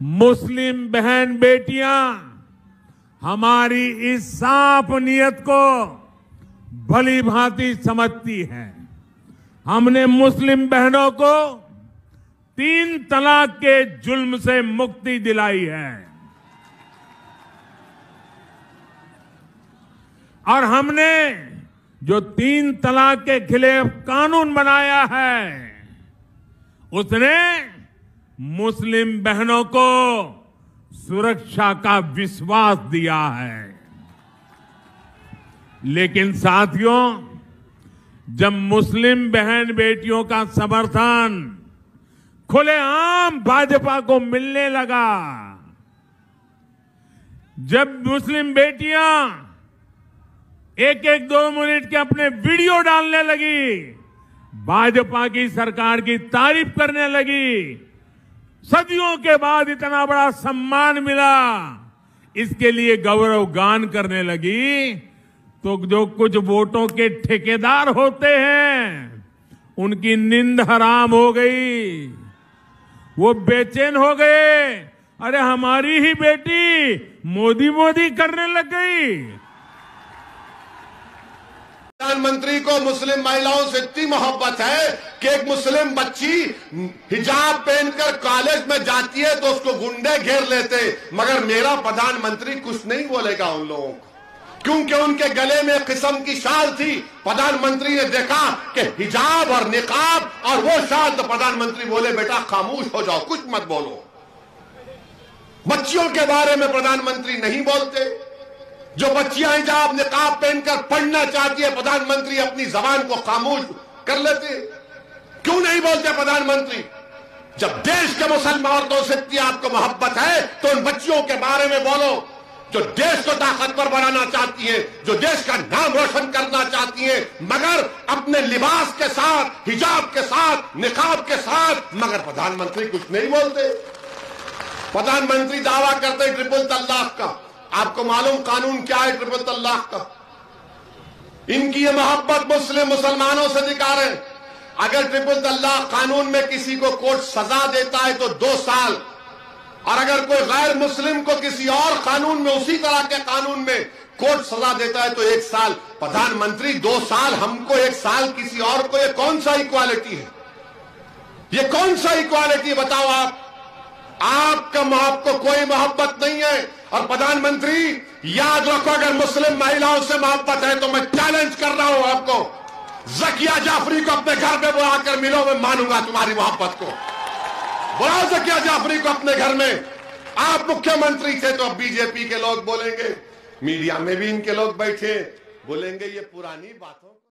मुस्लिम बहन बेटियां हमारी इस साफ नियत को भली भांति समझती हैं। हमने मुस्लिम बहनों को 3 तलाक के जुल्म से मुक्ति दिलाई है और हमने जो 3 तलाक के खिलाफ कानून बनाया है उसने मुस्लिम बहनों को सुरक्षा का विश्वास दिया है। लेकिन साथियों, जब मुस्लिम बहन बेटियों का समर्थन खुलेआम भाजपा को मिलने लगा, जब मुस्लिम बेटियां 1-1, 2 मिनट के अपने वीडियो डालने लगी, भाजपा की सरकार की तारीफ करने लगी, सदियों के बाद इतना बड़ा सम्मान मिला, इसके लिए गौरव गान करने लगी, तो जो कुछ वोटों के ठेकेदार होते हैं उनकी नींद हराम हो गई, वो बेचैन हो गए। अरे हमारी ही बेटी मोदी मोदी करने लग गई। प्रधानमंत्री को मुस्लिम महिलाओं से इतनी मोहब्बत है कि एक मुस्लिम बच्ची हिजाब पहनकर कॉलेज में जाती है तो उसको गुंडे घेर लेते, मगर मेरा प्रधानमंत्री कुछ नहीं बोलेगा उन लोगों को, क्योंकि उनके गले में एक किस्म की शाल थी। प्रधानमंत्री ने देखा कि हिजाब और निकाब और वो शाल, तो प्रधानमंत्री बोले बेटा खामोश हो जाओ, कुछ मत बोलो। बच्चियों के बारे में प्रधानमंत्री नहीं बोलते। जो बच्चियां हिजाब निकाब पहनकर पढ़ना चाहती है, प्रधानमंत्री अपनी जबान को खामोश कर लेते। क्यों नहीं बोलते प्रधानमंत्री? जब देश के मुसलमान औरतों से इतनी आपको मोहब्बत है तो उन बच्चियों के बारे में बोलो जो देश को ताकतवर बनाना चाहती है, जो देश का नाम रोशन करना चाहती है, मगर अपने लिबास के साथ, हिजाब के साथ, निकाब के साथ, मगर प्रधानमंत्री कुछ नहीं बोलते। प्रधानमंत्री दावा करते ट्रिपल तलाक का। आपको मालूम कानून क्या है ट्रिपल तलाक का? इनकी ये मोहब्बत मुसलमानों से दिखा रहे। अगर ट्रिपल तलाक कानून में किसी को कोर्ट सजा देता है तो 2 साल, और अगर कोई गैर मुस्लिम को किसी और कानून में, उसी तरह के कानून में कोर्ट सजा देता है तो 1 साल। प्रधानमंत्री 2 साल हमको, 1 साल किसी और को, ये कौन सा इक्वालिटी है? ये कौन सा इक्वालिटी बताओ आप? आपको कोई मोहब्बत नहीं है। और प्रधानमंत्री याद रखो, अगर मुस्लिम महिलाओं से मोहब्बत है तो मैं चैलेंज कर रहा हूं आपको, ज़किया जाफरी को अपने घर में बुलाकर मिलो, मैं मानूंगा तुम्हारी मोहब्बत को। बुलाओ ज़किया जाफरी को अपने घर में। आप मुख्यमंत्री थे तो अब बीजेपी के लोग बोलेंगे, मीडिया में भी इनके लोग बैठे बोलेंगे ये पुरानी बातों